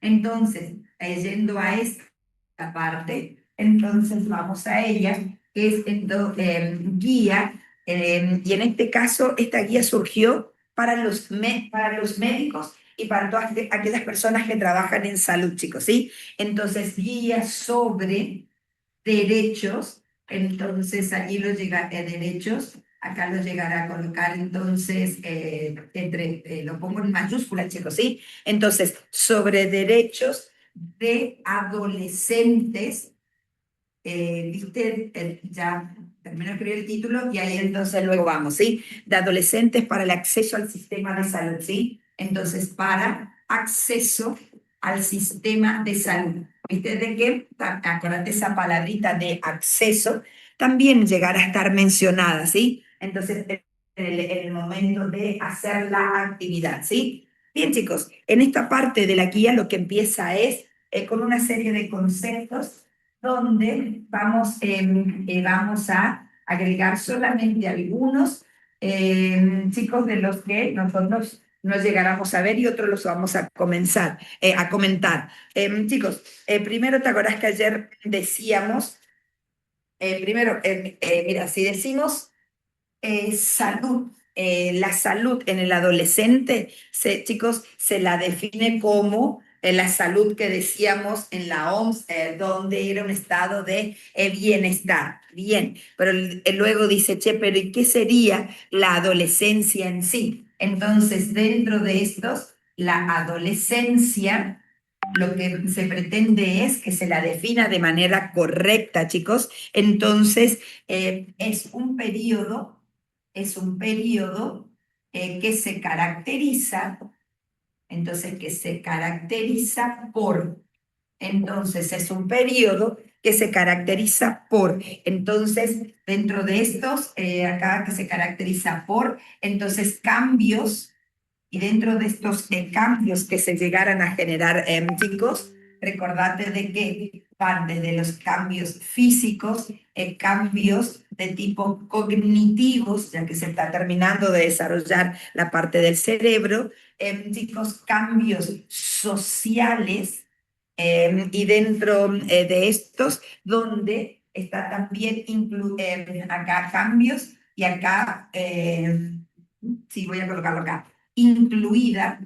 Entonces, yendo a esta parte, entonces vamos a ella, que es guía, y en este caso esta guía surgió para para los médicos y para todas aquellas personas que trabajan en salud, chicos, ¿sí? Entonces, guía sobre derechos, entonces allí los llega, derechos, acá los llegará a colocar, entonces, lo pongo en mayúscula, chicos, ¿sí? Entonces, sobre derechos de adolescentes, ¿viste? Ya termino de escribir el título y ahí entonces luego vamos, ¿sí? De adolescentes para el acceso al sistema de salud, ¿sí? Entonces, para acceso al sistema de salud. ¿Viste de qué? Acordate esa palabrita de acceso, también llegará a estar mencionada, ¿sí? Entonces, en el momento de hacer la actividad, ¿sí? Bien, chicos, en esta parte de la guía lo que empieza es con una serie de conceptos donde vamos a agregar solamente algunos chicos de los que nosotros nos llegáramos a ver y otros los vamos a comenzar a comentar. Chicos, primero te acordás que ayer decíamos, mira, si decimos salud. La salud en el adolescente, chicos, se la define como la salud que decíamos en la OMS, donde era un estado de bienestar. Bien, pero luego dice, che, pero ¿y qué sería la adolescencia en sí? Entonces, dentro de estos, la adolescencia, lo que se pretende es que se la defina de manera correcta, chicos. Entonces, es un periodo que se caracteriza, entonces que se caracteriza por, entonces es un periodo que se caracteriza por, entonces dentro de estos, acá que se caracteriza por, entonces cambios, y dentro de estos cambios que se llegaran a generar, chicos, recordate de que van desde los cambios físicos, cambios de tipo cognitivos, ya que se está terminando de desarrollar la parte del cerebro, chicos, cambios sociales, y dentro de estos, donde está también acá cambios y acá, sí, voy a colocarlo acá, incluida,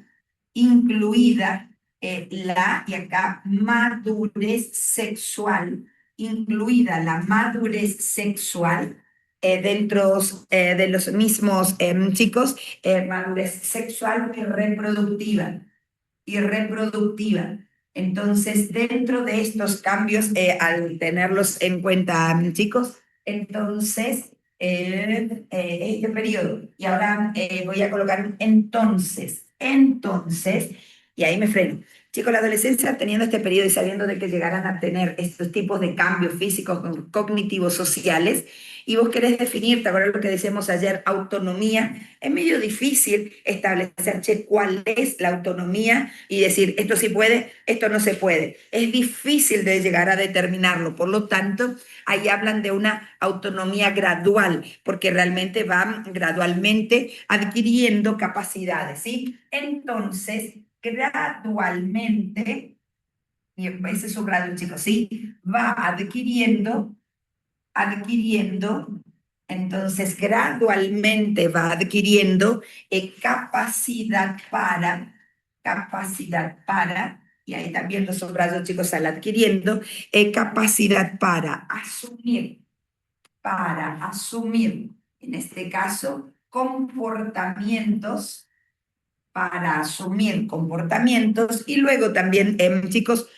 incluida y acá madurez sexual, incluida la madurez sexual dentro de los mismos chicos, madurez sexual y reproductiva. Entonces, dentro de estos cambios, al tenerlos en cuenta, chicos, entonces, este periodo, y ahora voy a colocar un entonces, y ahí me freno. Chicos, la adolescencia teniendo este periodo y sabiendo de que llegarán a tener estos tipos de cambios físicos, cognitivos, sociales, y vos querés definir, ¿te acuerdas lo que decíamos ayer? Autonomía. Es medio difícil establecer, che, cuál es la autonomía y decir, esto sí puede, esto no se puede. Es difícil de llegar a determinarlo. Por lo tanto, ahí hablan de una autonomía gradual, porque realmente van gradualmente adquiriendo capacidades, ¿sí? Entonces, gradualmente, y ese es su grado, chicos, ¿sí? Va adquiriendo, entonces gradualmente va adquiriendo capacidad para, y ahí también los subrayos, chicos, al adquiriendo, capacidad para asumir, en este caso, para asumir comportamientos y luego también, chicos,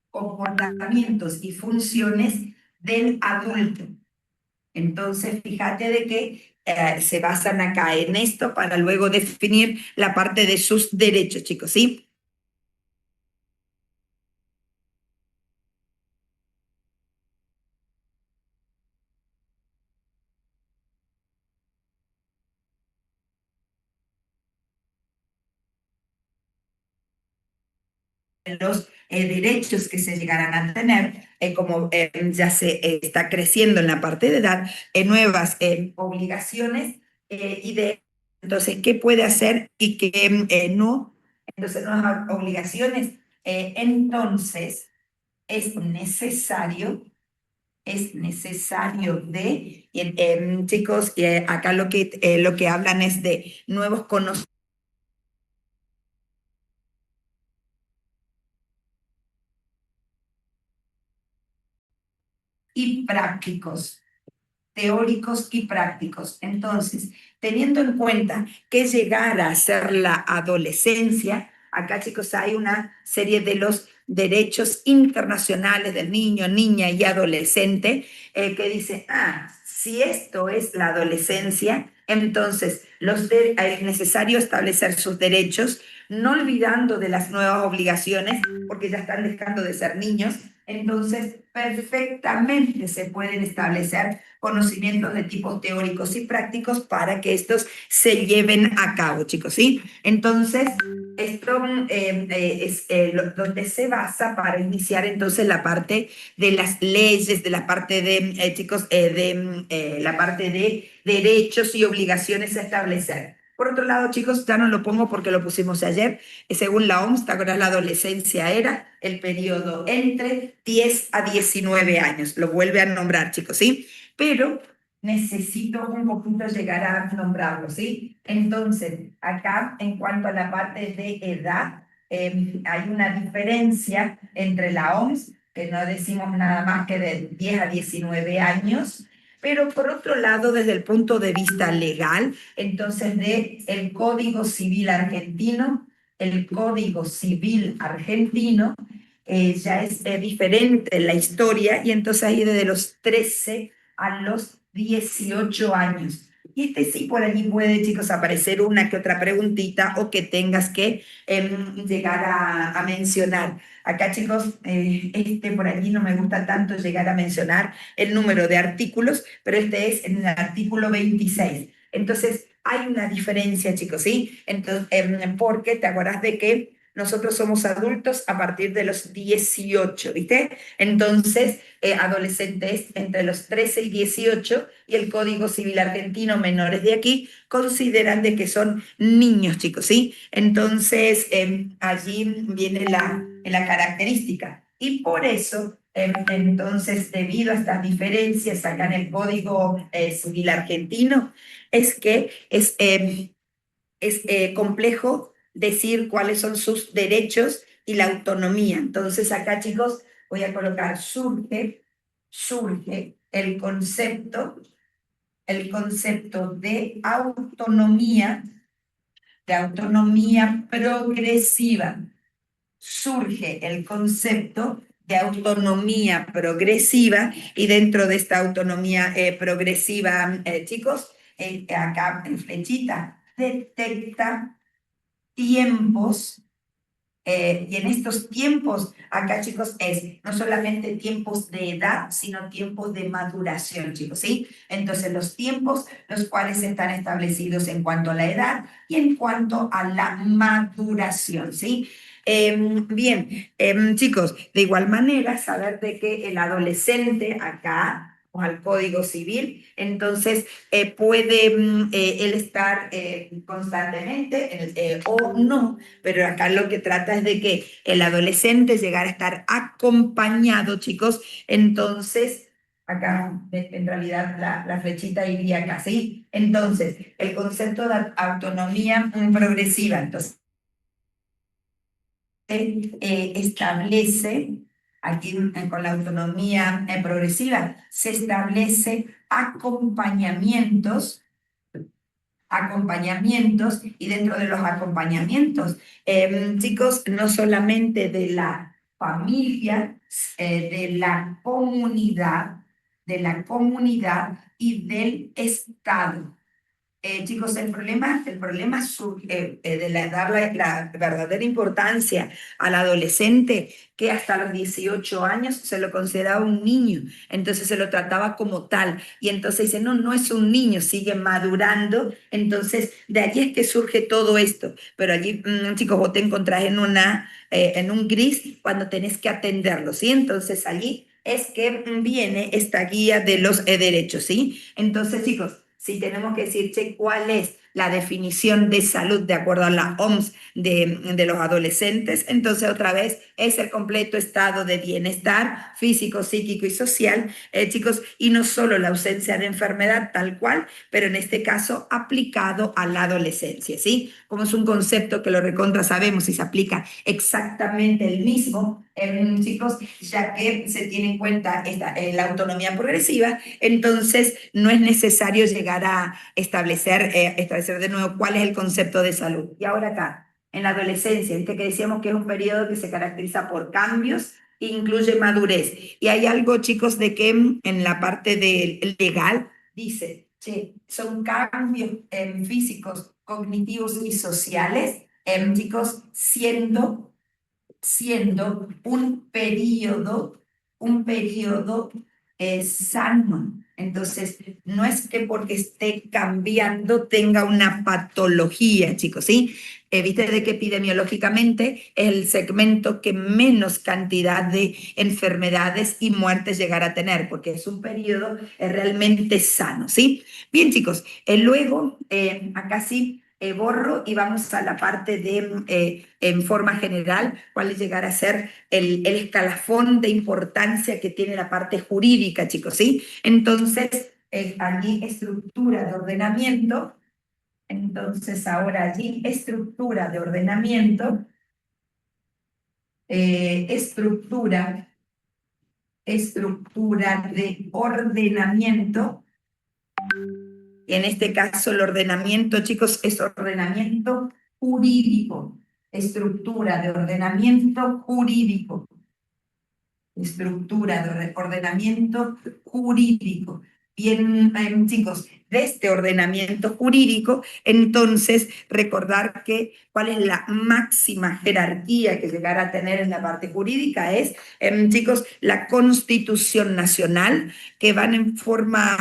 comportamientos y funciones del adulto. Entonces, fíjate de que se basan acá en esto para luego definir la parte de sus derechos, chicos, ¿sí? Los derechos que se llegarán a tener, como ya se está creciendo en la parte de edad, nuevas obligaciones y de entonces qué puede hacer y qué no. entonces nuevas obligaciones, entonces es necesario chicos, acá lo que hablan es de nuevos conocimientos y prácticos, teóricos y prácticos. Entonces, teniendo en cuenta que llegar a ser la adolescencia, acá chicos hay una serie de los derechos internacionales del niño, niña y adolescente que dice, si esto es la adolescencia, entonces es necesario establecer sus derechos, no olvidando de las nuevas obligaciones, porque ya están dejando de ser niños, entonces perfectamente se pueden establecer conocimientos de tipo teóricos y prácticos para que estos se lleven a cabo, chicos, ¿sí? Entonces, esto es donde se basa para iniciar entonces la parte de las leyes, de la parte de, chicos, la parte de derechos y obligaciones a establecer. Por otro lado, chicos, ya no lo pongo porque lo pusimos ayer, según la OMS, ¿te acuerdas? La adolescencia era el periodo entre 10 a 19 años, lo vuelve a nombrar, chicos, ¿sí? Pero necesito un poquito llegar a nombrarlo, ¿sí? Entonces, acá, en cuanto a la parte de edad, hay una diferencia entre la OMS, que no decimos nada más que de 10 a 19 años, pero por otro lado, desde el punto de vista legal, entonces de el Código Civil Argentino, el Código Civil Argentino ya es diferente la historia y entonces ahí desde los 13 a los 18 años. Y sí por allí puede, chicos, aparecer una que otra preguntita o que tengas que llegar a mencionar. Acá, chicos, por allí no me gusta tanto llegar a mencionar el número de artículos, pero este es en el artículo 26. Entonces, hay una diferencia, chicos, ¿sí? Entonces, porque te acuerdas de que nosotros somos adultos a partir de los 18, ¿viste? Entonces, adolescentes entre los 13 y 18 y el Código Civil Argentino, menores de aquí, consideran de que son niños, chicos, ¿sí? Entonces, allí viene la característica. Y por eso, entonces, debido a estas diferencias acá en el Código Civil Argentino, es que es complejo decir cuáles son sus derechos y la autonomía. Entonces acá, chicos, voy a colocar surge el concepto de autonomía progresiva. Surge el concepto de autonomía progresiva y dentro de esta autonomía progresiva, chicos, acá en flechita, detecta tiempos, y en estos tiempos, acá chicos, es no solamente tiempos de edad, sino tiempos de maduración, chicos, ¿sí? Entonces, los tiempos, los cuales están establecidos en cuanto a la edad y en cuanto a la maduración, ¿sí? Bien, chicos, de igual manera, saber de que el adolescente acá o al Código Civil, entonces puede él estar constantemente o no, pero acá lo que trata es de que el adolescente llegara a estar acompañado, chicos, entonces, acá en realidad la flechita iría acá, ¿sí? Entonces, el concepto de autonomía progresiva, entonces, establece, aquí con la autonomía progresiva, se establece acompañamientos y dentro de los acompañamientos, chicos, no solamente de la familia, de la comunidad y del Estado. Chicos, el problema surge de dar la verdadera importancia al adolescente, que hasta los 18 años se lo consideraba un niño, entonces se lo trataba como tal, y entonces dice, no, no es un niño, sigue madurando, entonces de allí es que surge todo esto, pero allí, chicos, vos te encontrás en un gris cuando tenés que atenderlo, ¿sí? Entonces allí es que viene esta guía de los derechos, ¿sí? Entonces, chicos, si tenemos que decir, che, ¿cuál es la definición de salud de acuerdo a la OMS de los adolescentes. Entonces, otra vez, es el completo estado de bienestar físico, psíquico y social, chicos, y no solo la ausencia de enfermedad tal cual, pero en este caso aplicado a la adolescencia, ¿sí? Como es un concepto que lo recontra sabemos y se aplica exactamente el mismo, chicos, ya que se tiene en cuenta la autonomía progresiva, entonces no es necesario llegar a establecer de nuevo cuál es el concepto de salud. Y ahora acá, en la adolescencia, ¿viste? Que decíamos que es un periodo que se caracteriza por cambios, incluye madurez. Y hay algo, chicos, de que en la parte legal dice, che, son cambios físicos, cognitivos y sociales, chicos, siendo un periodo sano. Entonces, no es que porque esté cambiando tenga una patología, chicos, ¿sí? Viste de que epidemiológicamente es el segmento que menos cantidad de enfermedades y muertes llegará a tener, porque es un periodo realmente sano, ¿sí? Bien, chicos, luego, acá sí, borro y vamos a la parte de, en forma general, cuál llegará a ser el escalafón de importancia que tiene la parte jurídica, chicos, ¿sí? Entonces, allí estructura de ordenamiento, entonces ahora allí estructura de ordenamiento, estructura de ordenamiento. En este caso, el ordenamiento, chicos, es ordenamiento jurídico, estructura de ordenamiento jurídico, estructura de ordenamiento jurídico. Bien, chicos, de este ordenamiento jurídico, entonces recordar que cuál es la máxima jerarquía que llegará a tener en la parte jurídica es, chicos, la Constitución Nacional, que van en forma,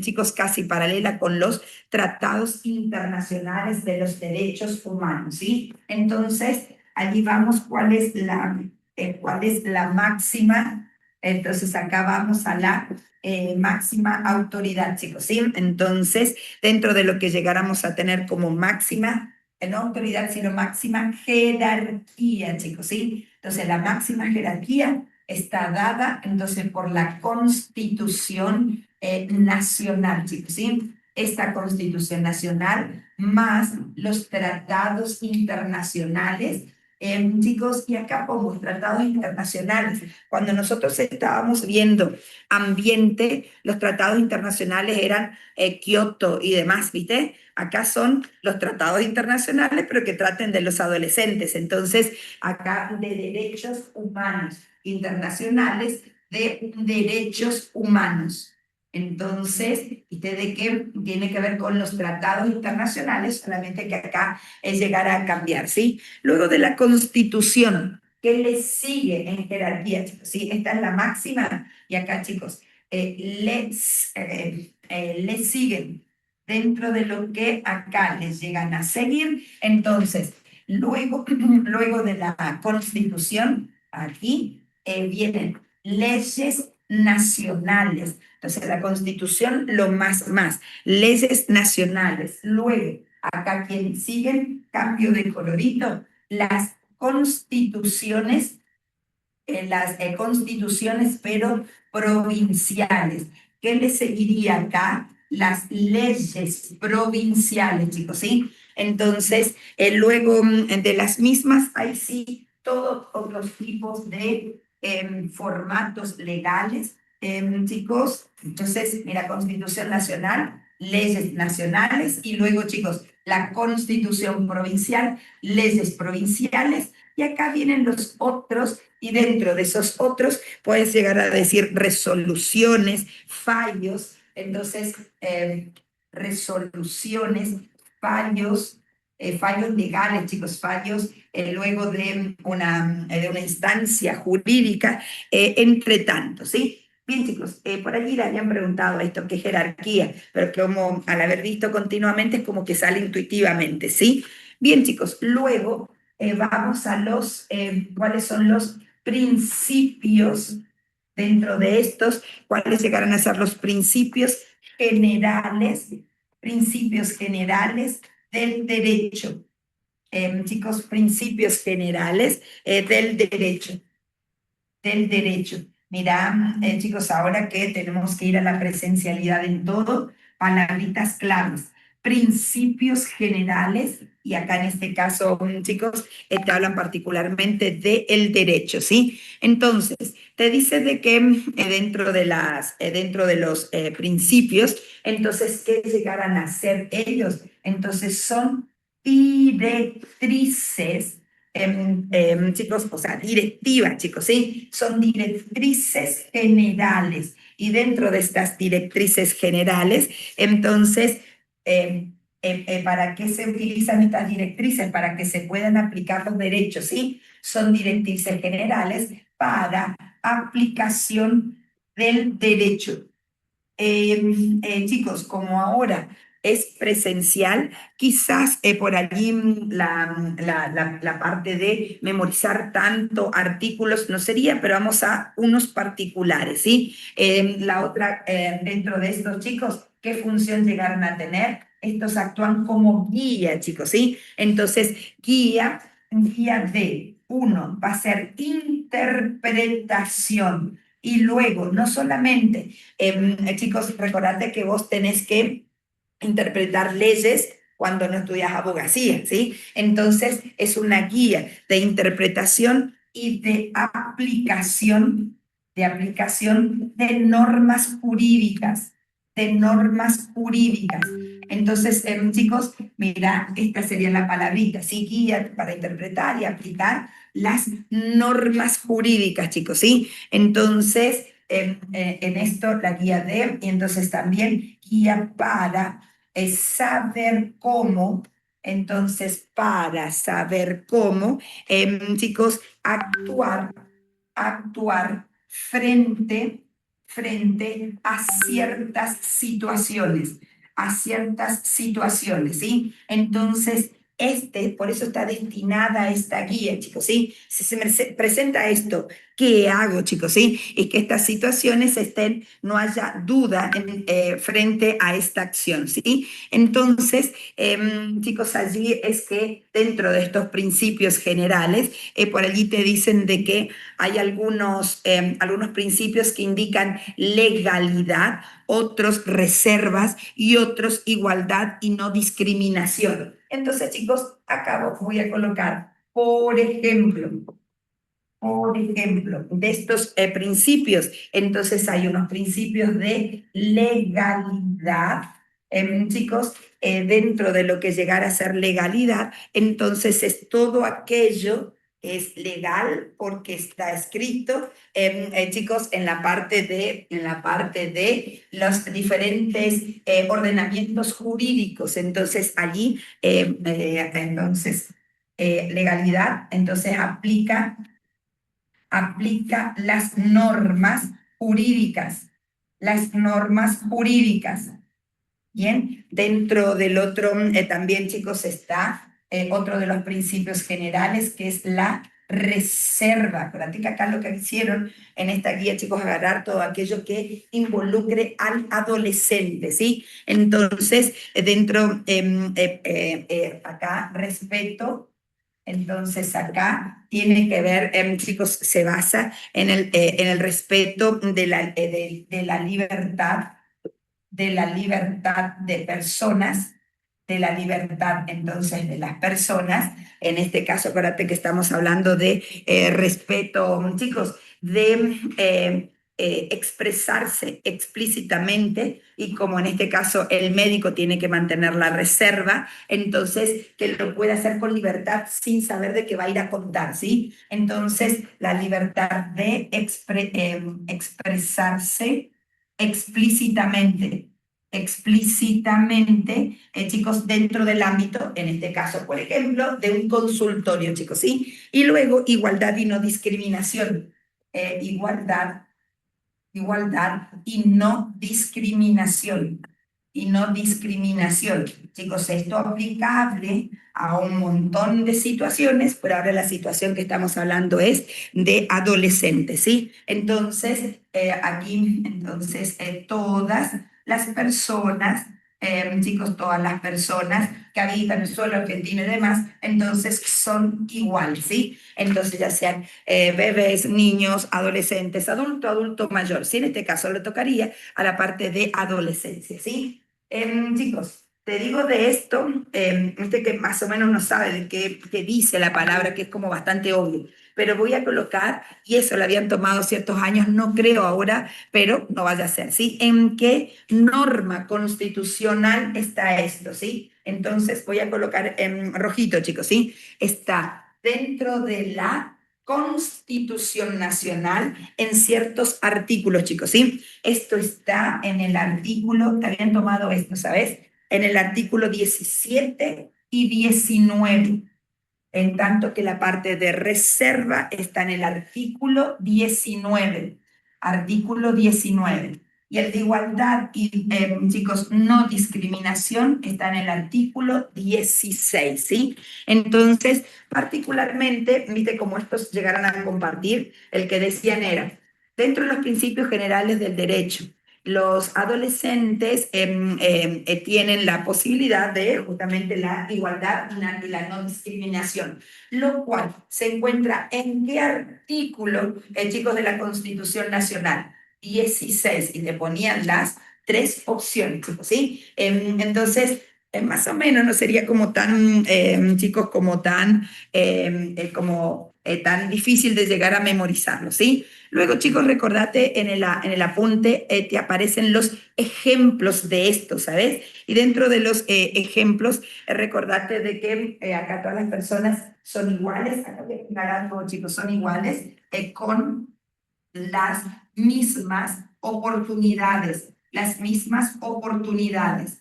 chicos, casi paralela con los tratados internacionales de los derechos humanos, ¿sí? Entonces, allí vamos cuál es la máxima. Entonces acá vamos a la máxima autoridad, chicos, ¿sí? Entonces, dentro de lo que llegáramos a tener como máxima, no autoridad, sino máxima jerarquía, chicos, ¿sí? Entonces, la máxima jerarquía está dada, entonces, por la Constitución Nacional, chicos, ¿sí? Esta Constitución Nacional más los tratados internacionales. Chicos, y acá pongo tratados internacionales. Cuando nosotros estábamos viendo ambiente, los tratados internacionales eran Kioto y demás, ¿viste? Acá son los tratados internacionales, pero que traten de los adolescentes. Entonces, acá de derechos humanos internacionales, de derechos humanos. Entonces, ¿viste de qué tiene que ver con los tratados internacionales? Solamente que acá es llegar a cambiar, ¿sí? Luego de la Constitución, ¿qué le sigue en jerarquía, chicos? ¿Sí? Esta es la máxima. Y acá, chicos, les siguen dentro de lo que acá les llegan a seguir. Entonces, luego de la Constitución, aquí vienen leyes nacionales. Entonces, la Constitución, lo más, leyes nacionales. Luego, acá quien siguen, cambio de colorito, las constituciones, pero provinciales. ¿Qué le seguiría acá? Las leyes provinciales, chicos, ¿sí? Entonces, luego de las mismas, hay sí todos otros tipos de formatos legales, chicos. Entonces, mira, Constitución Nacional, leyes nacionales, y luego, chicos, la Constitución Provincial, leyes provinciales, y acá vienen los otros, y dentro de esos otros puedes llegar a decir resoluciones, fallos. Entonces, resoluciones, fallos, fallos legales, chicos, fallos luego de una instancia jurídica, entre tanto, ¿sí? Bien, chicos, por allí le habían preguntado esto, qué jerarquía, pero como al haber visto continuamente es como que sale intuitivamente, ¿sí? Bien, chicos, luego vamos a cuáles son los principios dentro de estos, cuáles llegarán a ser los principios generales, principios generales del derecho. Chicos, principios generales del derecho. Mira, chicos, ahora que tenemos que ir a la presencialidad en todo, palabritas claves, principios generales, y acá en este caso, chicos, te hablan particularmente del derecho, ¿sí? Entonces, te dice de que dentro de los principios, entonces, ¿qué llegarán a ser ellos? Entonces, son directrices, chicos, o sea, directivas, chicos, ¿sí? Son directrices generales. Y dentro de estas directrices generales, entonces, ¿para qué se utilizan estas directrices? Para que se puedan aplicar los derechos, ¿sí? Son directrices generales para aplicación del derecho. Chicos, como ahora es presencial, quizás por allí la parte de memorizar tanto artículos no sería, pero vamos a unos particulares, ¿sí? La otra, dentro de estos chicos, ¿qué función llegaron a tener? Estos actúan como guía, chicos, ¿sí? Entonces, guía de uno va a ser interpretación. Y luego, no solamente, chicos, recordate que vos tenés que interpretar leyes cuando no estudias abogacía, ¿sí? Entonces, es una guía de interpretación y de aplicación de normas jurídicas, de normas jurídicas. Entonces, chicos, mira, esta sería la palabrita, ¿sí? Guía para interpretar y aplicar las normas jurídicas, chicos, ¿sí? Entonces, en esto la guía de, y entonces también guía para saber cómo, entonces para saber cómo, chicos, actuar frente a ciertas situaciones, ¿sí? Entonces, por eso está destinada esta guía, chicos, ¿sí? Si se me presenta esto, ¿qué hago, chicos? ¿Sí? Y que estas situaciones no haya duda frente a esta acción, ¿sí? Entonces, chicos, allí es que dentro de estos principios generales, por allí te dicen de que hay algunos principios que indican legalidad, otros reservas y otros igualdad y no discriminación. Entonces, chicos, acá voy a colocar, por ejemplo, de estos principios, entonces hay unos principios de legalidad, chicos, dentro de lo que llegara a ser legalidad, entonces es todo aquello que es legal porque está escrito, chicos, en la parte de los diferentes ordenamientos jurídicos. Entonces allí, legalidad, entonces aplica las normas jurídicas. Bien, dentro del otro también, chicos, está otro de los principios generales, que es la reserva. Acuérdate que acá lo que hicieron en esta guía, chicos, agarrar todo aquello que involucre al adolescente, ¿sí? Entonces, acá, respeto. Entonces acá tiene que ver, chicos, se basa en el respeto de la libertad, de personas, de la libertad entonces de las personas. En este caso, acuérdate que estamos hablando de respeto, chicos, de expresarse explícitamente, y como en este caso el médico tiene que mantener la reserva, entonces que lo pueda hacer con libertad sin saber de qué va a ir a contar, ¿sí? Entonces la libertad de expresarse explícitamente, chicos, dentro del ámbito, en este caso, por ejemplo, de un consultorio, chicos, ¿sí? Y luego igualdad y no discriminación. Igualdad y no discriminación. Chicos, esto aplicable a un montón de situaciones, pero ahora la situación que estamos hablando es de adolescentes, ¿sí? Entonces, aquí, entonces, todas las personas chicos, todas las personas que habitan el suelo argentino y demás, entonces son iguales, ¿sí? Entonces ya sean bebés, niños, adolescentes, adulto, adulto mayor. Sí, en este caso le tocaría a la parte de adolescencia, ¿sí? Chicos, te digo de esto, viste que más o menos no sabe de qué dice la palabra, que es como bastante obvio, pero voy a colocar, y eso lo habían tomado ciertos años, no creo ahora, pero no vaya a ser, ¿sí? ¿En qué norma constitucional está esto, ¿sí? Entonces voy a colocar en rojito, chicos, ¿sí? Está dentro de la Constitución Nacional en ciertos artículos, chicos, ¿sí? Esto está en el artículo, te habían tomado esto, ¿sabes? En el artículo 17 y 19, en tanto que la parte de reserva está en el artículo 19. Artículo 19. Y el de igualdad y, chicos, no discriminación está en el artículo 16, ¿sí? Entonces, particularmente, viste cómo estos llegaron a compartir, el que decían era, dentro de los principios generales del derecho, los adolescentes tienen la posibilidad de justamente la igualdad y la no discriminación, lo cual se encuentra en qué artículo, chicos, de la Constitución Nacional. 16, y le ponían las tres opciones, chicos, ¿sí? Entonces, más o menos no sería como tan, chicos, como tan, tan difícil de llegar a memorizarlo, ¿sí? Luego, chicos, recordate en el apunte, te aparecen los ejemplos de esto, ¿sabes? Y dentro de los ejemplos, recordate de que acá todas las personas son iguales, acá voy a explicar algo, chicos, son iguales con las mismas oportunidades, las mismas oportunidades.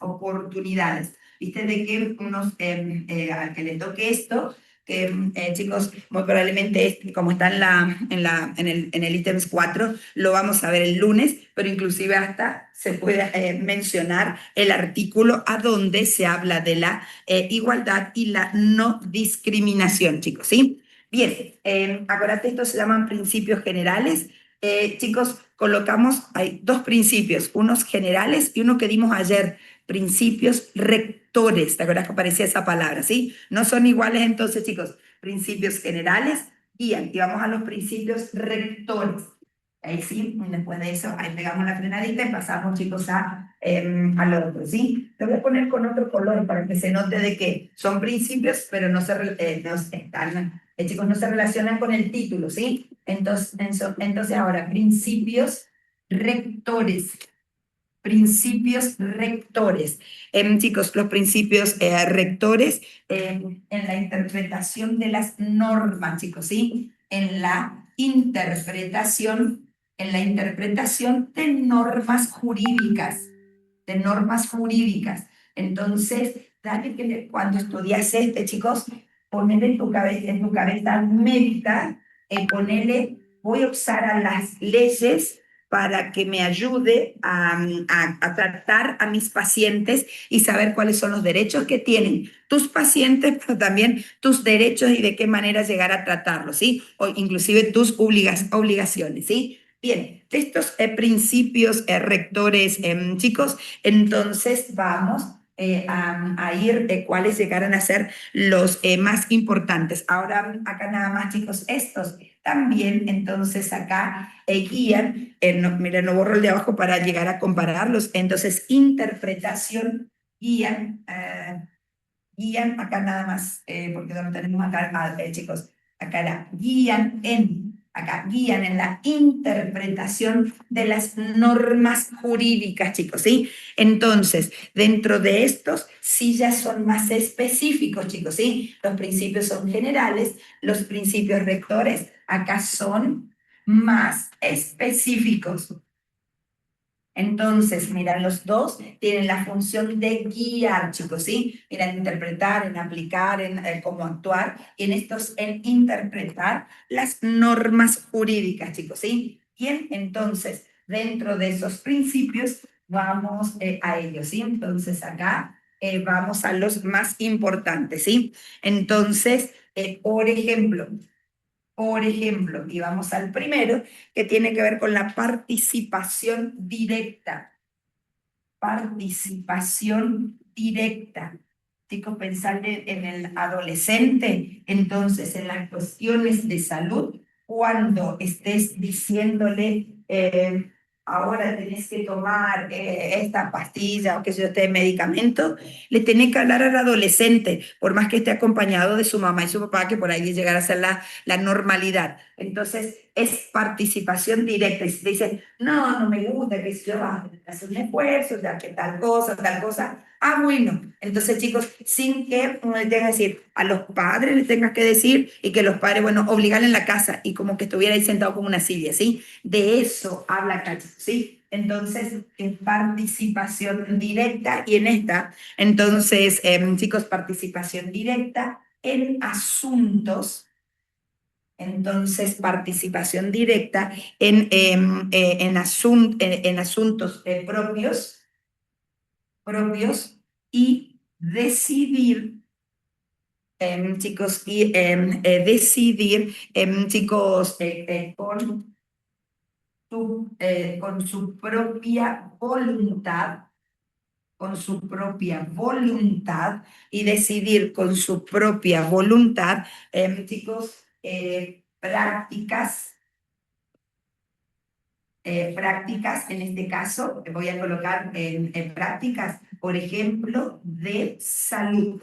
¿Viste? De que unos, al que le toque esto, que chicos, muy probablemente como está en el ítems 4, lo vamos a ver el lunes, pero inclusive hasta se puede mencionar el artículo a donde se habla de la igualdad y la no discriminación, chicos, ¿sí? Bien, acuérdate, estos se llaman principios generales. Chicos, colocamos, hay dos principios, unos generales y uno que dimos ayer, principios rectores. ¿Te acuerdas que aparecía esa palabra? ¿Sí? No son iguales entonces, chicos. Principios generales guían y vamos a los principios rectores. Ahí sí, después de eso, ahí pegamos la frenadita y pasamos, chicos, al otro, ¿sí? Te voy a poner con otro color para que se note de que son principios, pero no están, chicos, no se relacionan con el título, ¿sí? Entonces ahora, principios rectores. Principios rectores. Chicos, los principios rectores en la interpretación de las normas, chicos, ¿sí? En la interpretación de normas jurídicas, de normas jurídicas. Entonces, dale que cuando estudias chicos, ponele en tu cabeza médica, ponele, voy a usar a las leyes para que me ayude a tratar a mis pacientes y saber cuáles son los derechos que tienen tus pacientes, pero también tus derechos y de qué manera llegar a tratarlos, ¿sí? O inclusive tus obligaciones, ¿sí? Bien, de estos principios rectores, chicos, entonces vamos a ir cuáles llegaran a ser los más importantes. Ahora, acá nada más, chicos, estos también, entonces acá guían, mira, no borro el de abajo para llegar a compararlos. Entonces, interpretación, guían acá nada más, porque no tenemos acá, chicos, acá guían en la interpretación de las normas jurídicas, chicos, ¿sí? Entonces, dentro de estos, sí ya son más específicos, chicos, ¿sí? Los principios son generales, los principios rectores acá son más específicos. Entonces, mira, los dos tienen la función de guiar, chicos, ¿sí? Mira, en interpretar, en aplicar, en cómo actuar, y en estos, en interpretar las normas jurídicas, chicos, ¿sí? Bien, entonces, dentro de esos principios, vamos a ellos, ¿sí? Entonces, acá vamos a los más importantes, ¿sí? Entonces, por ejemplo, y vamos al primero, que tiene que ver con la participación directa. participación directa. Chicos, pensar en el adolescente, entonces en las cuestiones de salud, cuando estés diciéndole, ahora tenés que tomar esta pastilla o qué sé yo, este medicamento, le tenés que hablar al adolescente, por más que esté acompañado de su mamá y su papá, que por ahí llegará a ser la normalidad. Entonces, es participación directa. Y si te dicen, no, no me gusta, que yo hacer un esfuerzo, ya que tal cosa, tal cosa. Ah, bueno. Entonces, chicos, sin que uno le tenga que decir, a los padres le tengas que decir y que los padres, bueno, obligarle en la casa y como que estuviera ahí sentado como una silla, ¿sí? De eso habla Cacho, ¿sí? Entonces, en participación directa y en esta, entonces, chicos, participación directa en asuntos, entonces participación directa en asuntos propios y decidir, chicos, y decidir, chicos, con su propia voluntad, con su propia voluntad y decidir con su propia voluntad, chicos, prácticas, en este caso, voy a colocar en prácticas, por ejemplo, de salud.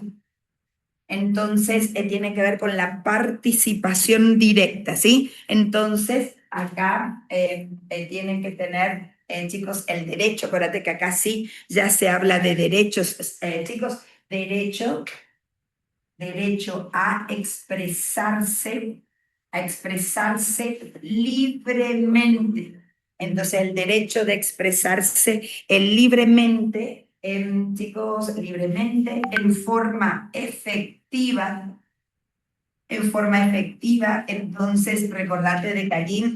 Entonces, tiene que ver con la participación directa, ¿sí? Entonces, acá tienen que tener, chicos, el derecho, acuérdate que acá sí ya se habla de derechos, chicos, derecho a expresarse libremente. Entonces, el derecho de expresarse libremente, chicos, libremente, en forma efectiva, entonces recordate de que allí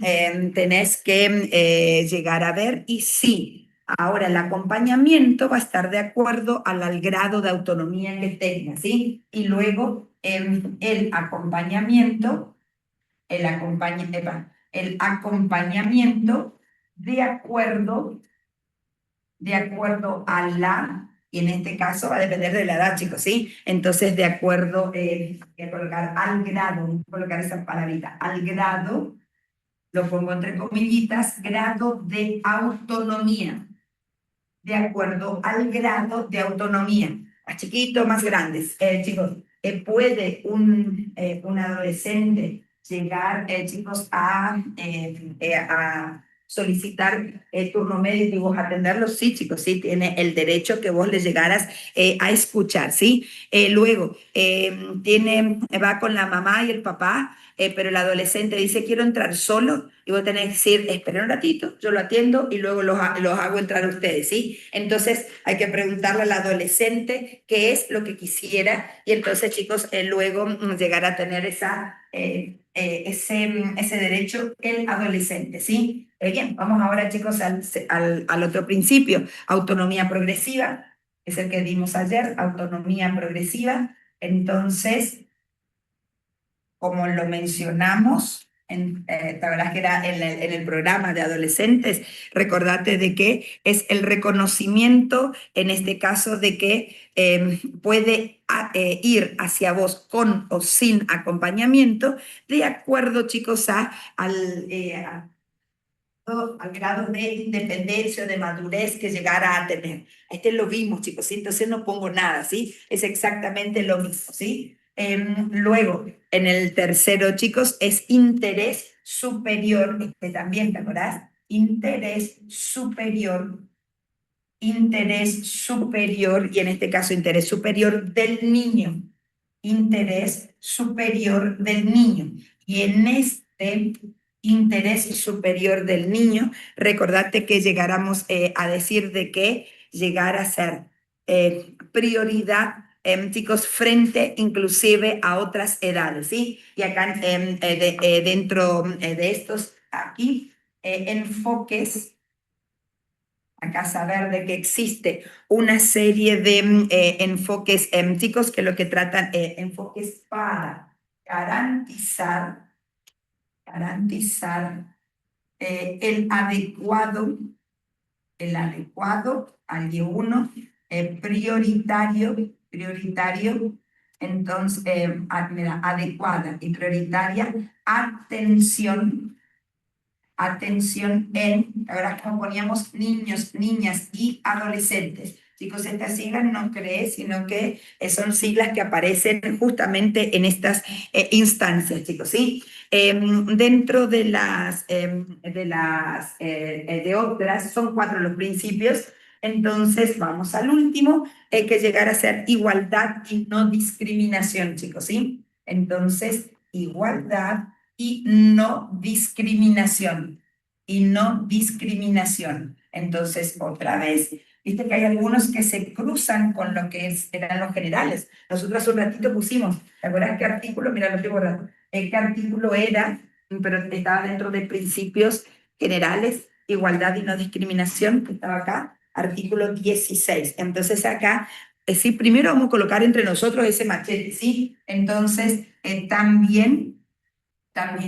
tenés que llegar a ver y sí, ahora el acompañamiento va a estar de acuerdo al grado de autonomía que tenga, ¿sí? Y luego el acompañamiento de acuerdo a y en este caso va a depender de la edad, chicos, ¿sí? Entonces, de acuerdo, voy a colocar al grado, voy a colocar esa palabrita, al grado, lo pongo entre comillitas, grado de autonomía, de acuerdo al grado de autonomía, más chiquitos, más grandes. Chicos, ¿puede un adolescente llegar, chicos, a solicitar el turno médico y vos atenderlo? Sí, chicos, sí, tiene el derecho que vos le llegaras a escuchar, ¿sí? Luego, va con la mamá y el papá, pero el adolescente dice, quiero entrar solo, y vos tenés que decir, esperen un ratito, yo lo atiendo y luego los hago entrar a ustedes, ¿sí? Entonces hay que preguntarle al adolescente qué es lo que quisiera y entonces, chicos, luego llegar a tener ese derecho el adolescente, ¿sí? Bien, vamos ahora, chicos, al otro principio, autonomía progresiva, es el que dimos ayer, autonomía progresiva. Entonces, como lo mencionamos, la verdad que era en el programa de adolescentes, recordate de que es el reconocimiento, en este caso, de que puede ir hacia vos con o sin acompañamiento, de acuerdo, chicos, al grado de independencia o de madurez que llegara a tener. Lo vimos, chicos, ¿sí? Entonces no pongo nada, ¿sí? Es exactamente lo mismo, ¿sí? Luego, en el tercero, chicos, es interés superior, también, ¿te acordás? Interés superior, y en este caso interés superior del niño, interés superior del niño. Y en este interés superior del niño, recordate que llegáramos a decir de que llegar a ser prioridad, chicos, frente inclusive a otras edades, ¿sí? Y acá dentro de estos aquí enfoques, acá saber de que existe una serie de enfoques, chicos, que lo que tratan, enfoques para garantizar el adecuado el adecuado, alguien prioritario, entonces, mira, adecuada y prioritaria, atención ahora como poníamos niños, niñas y adolescentes. Chicos, estas siglas no crees, sino que son siglas que aparecen justamente en estas instancias, chicos, ¿sí? Dentro de otras, son 4 los principios, entonces vamos al último, que llegar a ser igualdad y no discriminación, chicos, ¿sí? Entonces, igualdad y no discriminación. Y no discriminación. Entonces, otra vez, viste que hay algunos que se cruzan con lo que eran los generales. Nosotros hace un ratito pusimos, ¿te acuerdas qué artículo? Mira, lo tengo borrado. ¿Qué artículo era? Pero estaba dentro de principios generales, igualdad y no discriminación, que estaba acá, artículo 16. Entonces acá, sí, primero vamos a colocar entre nosotros ese machete, ¿sí? Entonces, también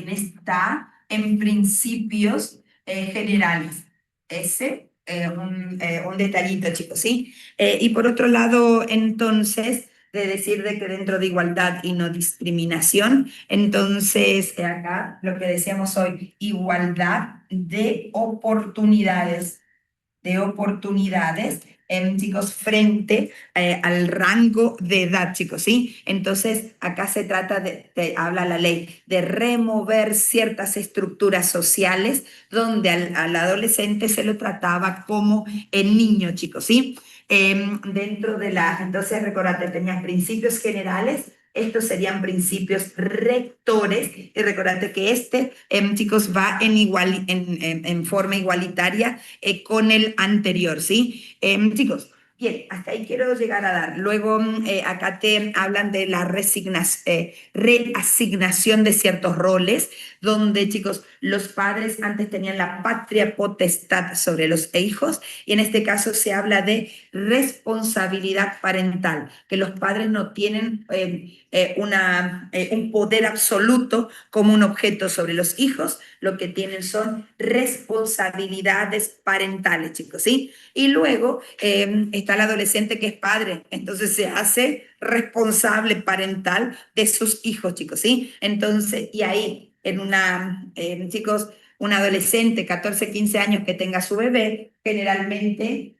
está en principios generales. Ese, un detallito, chicos, ¿sí? Y por otro lado, entonces, de decir de que dentro de igualdad y no discriminación, entonces, acá lo que decíamos hoy, igualdad de oportunidades, chicos, frente al rango de edad, chicos, ¿sí? Entonces, acá se trata habla la ley, de remover ciertas estructuras sociales donde al adolescente se lo trataba como el niño, chicos, ¿sí? Entonces, recordate, tenías principios generales. Estos serían principios rectores y recordate que chicos, va en forma igualitaria con el anterior, ¿sí? Chicos, bien, hasta ahí quiero llegar a dar. Luego, acá te hablan de la reasignación de ciertos roles, donde, chicos, los padres antes tenían la patria potestad sobre los hijos, y en este caso se habla de responsabilidad parental, que los padres no tienen un poder absoluto como un objeto sobre los hijos, lo que tienen son responsabilidades parentales, chicos, ¿sí? Y luego está el adolescente que es padre, entonces se hace responsable parental de sus hijos, chicos, ¿sí? Entonces, y ahí, chicos, un adolescente, 14, 15 años que tenga su bebé, generalmente,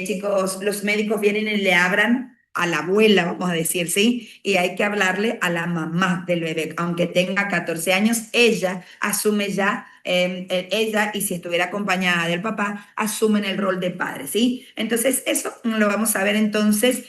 chicos, los médicos vienen y le abran a la abuela, vamos a decir, ¿sí? Y hay que hablarle a la mamá del bebé, aunque tenga 14 años, ella asume ya, ella, y si estuviera acompañada del papá, asumen el rol de padre, ¿sí? Entonces, eso lo vamos a ver entonces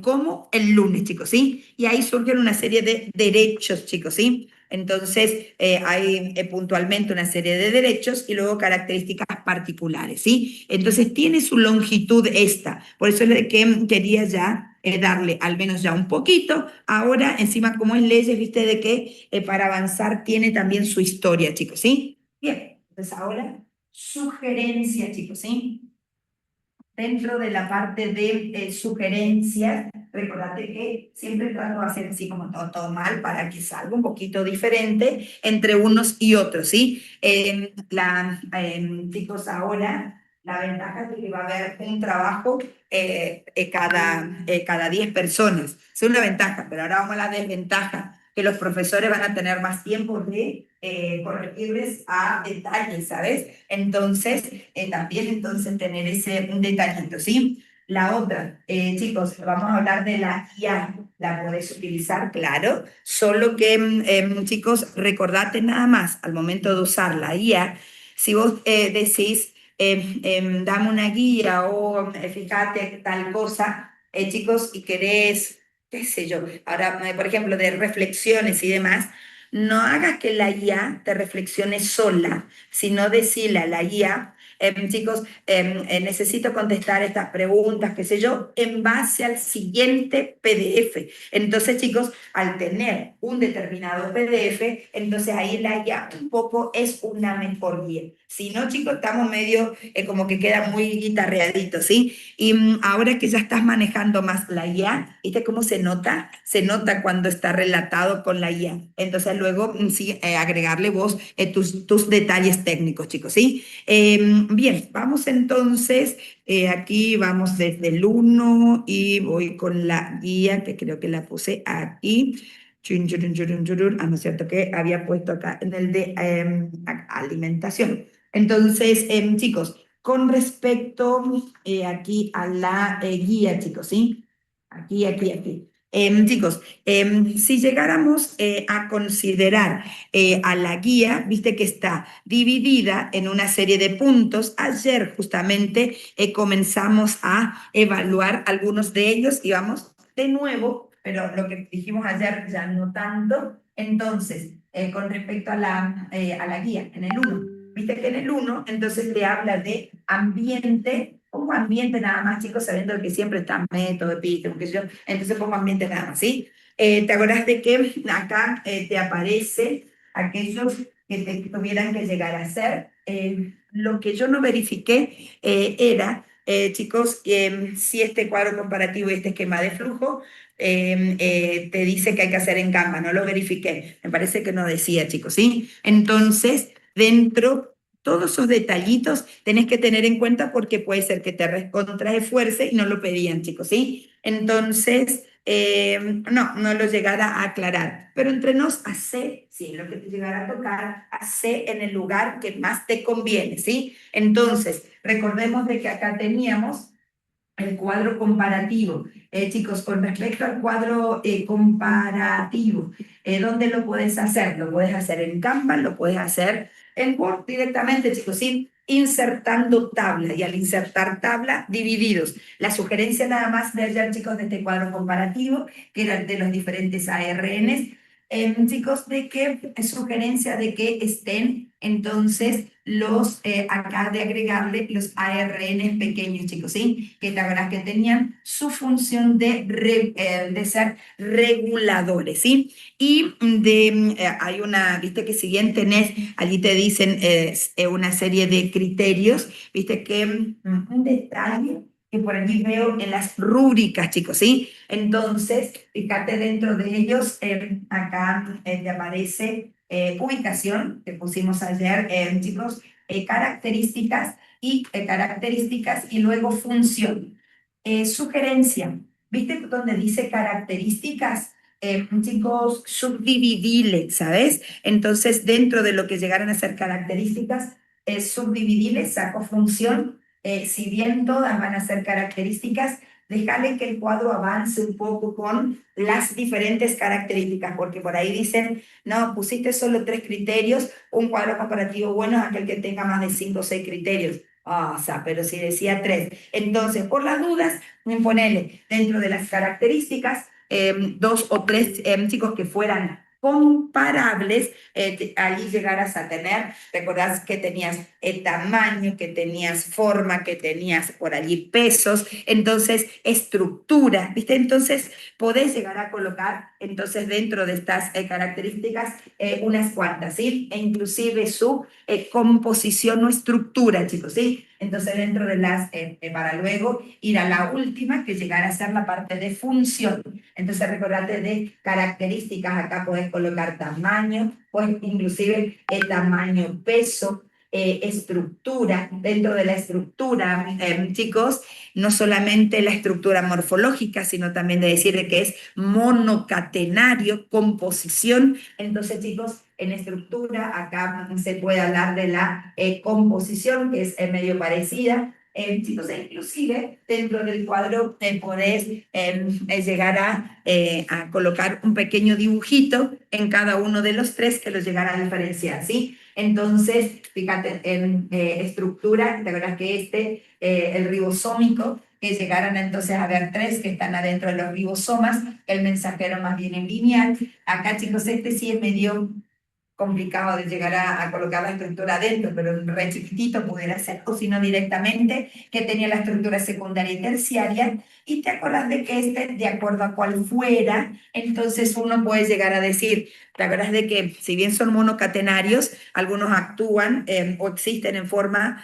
como el lunes, chicos, ¿sí? Y ahí surgen una serie de derechos, chicos, ¿sí? Entonces, hay puntualmente una serie de derechos y luego características particulares, ¿sí? Entonces, tiene su longitud esta. Por eso es que quería ya darle al menos ya un poquito. Ahora, encima, como es leyes, viste de que para avanzar tiene también su historia, chicos, ¿sí? Bien, entonces ahora, sugerencia, chicos, ¿sí? Dentro de la parte de sugerencias, recordate que siempre trato de hacer así como todo mal para que salga un poquito diferente entre unos y otros, ¿sí? Chicos, ahora la ventaja es que va a haber un trabajo cada 10 personas. Es una ventaja, pero ahora vamos a la desventaja, que los profesores van a tener más tiempo de corregirles a detalles, ¿sabes? Entonces, también entonces tener ese un detallito, ¿sí? La otra, chicos, vamos a hablar de la IA. La podés utilizar, claro, solo que, chicos, recordate nada más al momento de usar la IA, si vos decís, dame una guía o fíjate tal cosa, chicos, y querés, qué sé yo, ahora, por ejemplo, de reflexiones y demás, no hagas que la IA te reflexione sola, sino decirle a la IA, chicos, necesito contestar estas preguntas, qué sé yo, en base al siguiente PDF. Entonces, chicos, al tener un determinado PDF, entonces ahí la IA un poco es una mejor guía. Si no, chicos, estamos medio como que queda muy guitarreadito, ¿sí? Y ahora que ya estás manejando más la IA, ¿viste cómo se nota? Se nota cuando está relatado con la IA. Entonces, luego sí, agregarle vos tus detalles técnicos, chicos, ¿sí? Bien, vamos entonces, aquí vamos desde el 1 y voy con la guía, que creo que la puse aquí. Chun, churun, churun, churun. Ah, no es cierto que había puesto acá en el de alimentación. Entonces, chicos, con respecto aquí a la guía, chicos, ¿sí? Aquí. Chicos, si llegáramos a considerar a la guía, viste que está dividida en una serie de puntos. Ayer justamente comenzamos a evaluar algunos de ellos y vamos de nuevo, pero lo que dijimos ayer ya no tanto. Entonces, con respecto a la guía, en el uno, viste que en el uno entonces te habla de ambiente, pongo ambiente nada más, chicos, sabiendo que siempre está método, epíteto, qué sé yo, entonces pongo ambiente nada más, ¿sí? ¿Te acuerdas de que acá te aparece aquellos que te tuvieran que llegar a hacer? Lo que yo no verifiqué era, chicos, si este cuadro comparativo y este esquema de flujo te dice que hay que hacer en Canva, no lo verifiqué, me parece que no decía, chicos, ¿sí? Entonces, dentro, todos esos detallitos tenés que tener en cuenta porque puede ser que te contraesfuerce y no lo pedían, chicos, ¿sí? Entonces, no lo llegara a aclarar, pero entre nos, hace, si es lo que te llegara a tocar, hace en el lugar que más te conviene, ¿sí? Entonces, recordemos de que acá teníamos el cuadro comparativo. Chicos, con respecto al cuadro comparativo, ¿dónde lo puedes hacer? Lo puedes hacer en Canva, lo puedes hacer en Word directamente, chicos, ¿sí? Insertando tabla, y al insertar tabla, divididos. La sugerencia nada más de ayer, chicos, de este cuadro comparativo, que era de los diferentes ARNs, chicos, de que es sugerencia de que estén entonces acá de agregarle los ARN pequeños, chicos, ¿sí? Que te acuerdas que tenían su función de ser reguladores, ¿sí? Y hay una, viste que si bien tenés, allí te dicen una serie de criterios, viste que un detalle que por allí veo en las rúbricas, chicos, ¿sí? Entonces, fíjate dentro de ellos, acá te aparece ubicación, que pusimos ayer, chicos, características y luego función. Sugerencia, ¿viste donde dice características? Chicos, subdividile, ¿sabes? Entonces, dentro de lo que llegaron a ser características, subdividile, saco función. Si bien todas van a ser características, déjale que el cuadro avance un poco con las diferentes características, porque por ahí dicen, no, pusiste solo 3 criterios, un cuadro comparativo bueno es aquel que tenga más de 5 o 6 criterios. O sea, pero si decía 3. Entonces, por las dudas, ponele dentro de las características 2 o 3 chicos que fueran comparables, allí llegarás a tener, recordás que tenías el tamaño, que tenías forma, que tenías por allí pesos, entonces estructura, ¿viste? Entonces podés llegar a colocar entonces dentro de estas características unas cuantas, ¿sí? E inclusive su composición o estructura, chicos, ¿sí? Entonces dentro de las, para luego ir a la última, que llegará a ser la parte de función. Entonces recordate de características, acá podés colocar tamaño, pues inclusive el tamaño, peso, estructura. Dentro de la estructura, chicos, no solamente la estructura morfológica, sino también de decir de que es monocatenario, composición. Entonces, chicos, en estructura, acá se puede hablar de la composición, que es medio parecida. Chicos, inclusive dentro del cuadro podés llegar a colocar un pequeño dibujito en cada uno de los 3 que los llegará a diferenciar, ¿sí? Entonces, fíjate, en estructura, ¿te acuerdas que el ribosómico, que llegaran entonces a haber 3 que están adentro de los ribosomas, el mensajero más bien en lineal? Acá, chicos, sí es medio complicado de llegar a colocar la estructura adentro, pero en re chiquitito pudiera ser, o si no directamente, que tenía la estructura secundaria y terciaria, y te acuerdas de que de acuerdo a cuál fuera, entonces uno puede llegar a decir, te acuerdas de que si bien son monocatenarios, algunos actúan o existen en forma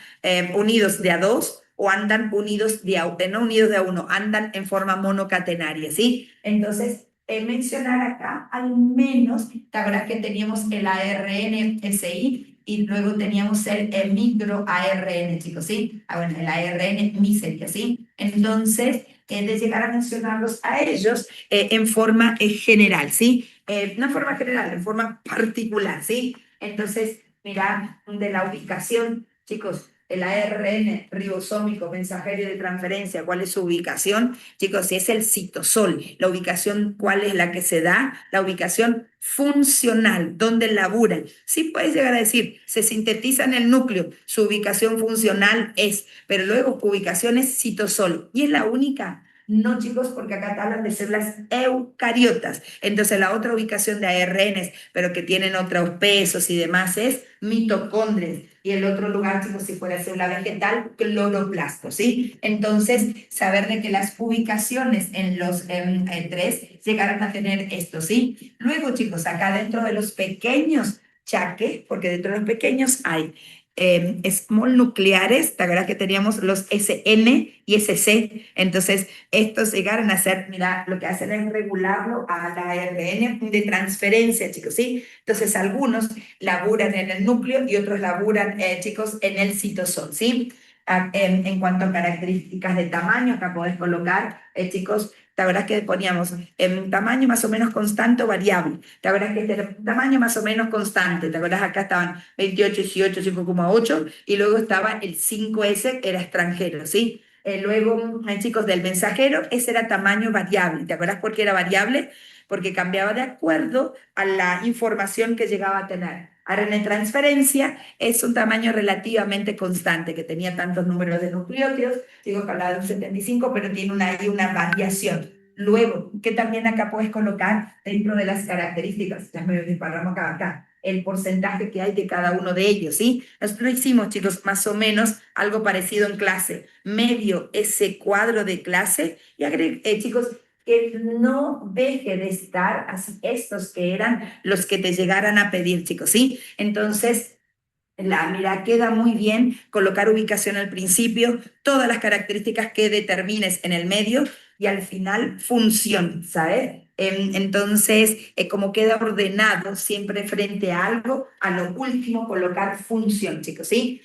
unidos de a dos, o andan unidos no unidos de a uno, andan en forma monocatenaria, ¿sí? Entonces, mencionar acá al menos, ¿te acuerdas que teníamos el ARN-SI y luego teníamos el microARN, chicos, ¿sí? Bueno, el ARN sería, ¿sí? Entonces, de llegar a mencionarlos a ellos en forma general, ¿sí? No en forma general, en forma particular, ¿sí? Entonces, mira, de la ubicación, chicos, el ARN ribosómico mensajero de transferencia, ¿cuál es su ubicación? Chicos, si es el citosol, la ubicación, ¿cuál es la que se da? La ubicación funcional, ¿dónde laburan? Sí puedes llegar a decir, se sintetiza en el núcleo, su ubicación funcional es, pero luego su ubicación es citosol, y es la única. No, chicos, porque acá te hablan de células eucariotas. Entonces, la otra ubicación de ARNs, pero que tienen otros pesos y demás, es mitocondrias. Y el otro lugar, chicos, si fuera célula vegetal, cloroplasto, ¿sí? Entonces, saber de que las ubicaciones en los tres llegaron a tener esto, ¿sí? Luego, chicos, acá dentro de los pequeños chaques, porque dentro de los pequeños hay small nucleares, ¿te acuerdas que teníamos los SN y SC? Entonces, estos llegaron a ser, mira, lo que hacen es regularlo a la ARN de transferencia, chicos, ¿sí? Entonces, algunos laburan en el núcleo y otros laburan, chicos, en el citosol, ¿sí? En cuanto a características de tamaño, acá podés colocar, chicos, la verdad que poníamos en tamaño más o menos constante o variable. La verdad que este tamaño más o menos constante. ¿Te acuerdas? Acá estaban 28, 18, 5,8 y luego estaba el 5S, que era extranjero, ¿sí? Luego, chicos, del mensajero, ese era tamaño variable. ¿Te acuerdas por qué era variable? Porque cambiaba de acuerdo a la información que llegaba a tener. ARN transferencia es un tamaño relativamente constante, que tenía tantos números de nucleótidos, digo que hablaba de un 75, pero tiene una variación. Luego, que también acá puedes colocar dentro de las características, ya me disparamos acá, el porcentaje que hay de cada uno de ellos, ¿sí? Nosotros hicimos, chicos, más o menos algo parecido en clase, medio ese cuadro de clase, y chicos, que no deje de estar así estos que eran los que te llegaran a pedir, chicos, ¿sí? Entonces, mira, queda muy bien colocar ubicación al principio, todas las características que determines en el medio y al final función, ¿sabes? Entonces, como queda ordenado siempre frente a algo, a lo último colocar función, chicos, ¿sí?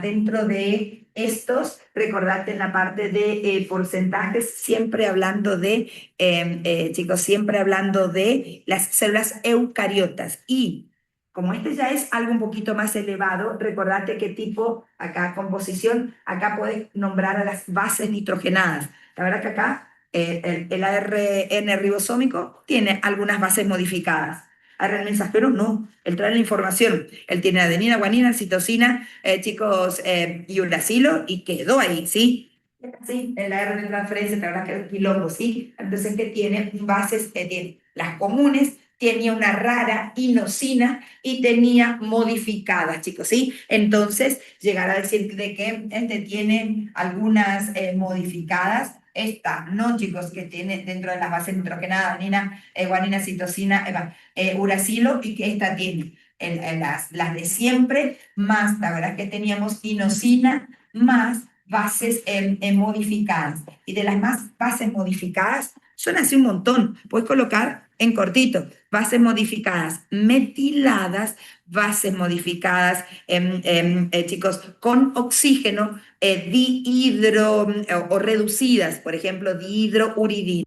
Dentro de estos, recordate en la parte de porcentajes, siempre hablando de, chicos, siempre hablando de las células eucariotas y como este ya es algo un poquito más elevado, recordate qué tipo, acá composición, acá puedes nombrar a las bases nitrogenadas. La verdad que acá el ARN ribosómico tiene algunas bases modificadas. ARN mensajero no, él trae la información. Él tiene adenina, guanina, citosina, chicos, y uracilo, y quedó ahí, ¿sí? Sí, el ARN de transferencia, la verdad que es un quilombo, ¿sí? Entonces, que tiene bases, tiene las comunes, tenía una rara inosina y tenía modificadas, chicos, ¿sí? Entonces, llegar a decir de que tiene algunas modificadas, esta, ¿no, chicos? Que tiene dentro de las bases nitrogenadas, adenina, guanina, citosina, uracilo, y que esta tiene las de siempre, más, la verdad que teníamos inosina, más bases modificadas. Y de las más bases modificadas, son así un montón. Puedes colocar en cortito, bases modificadas metiladas, bases modificadas, chicos, con oxígeno, dihidro o reducidas, por ejemplo, dihidrouridina.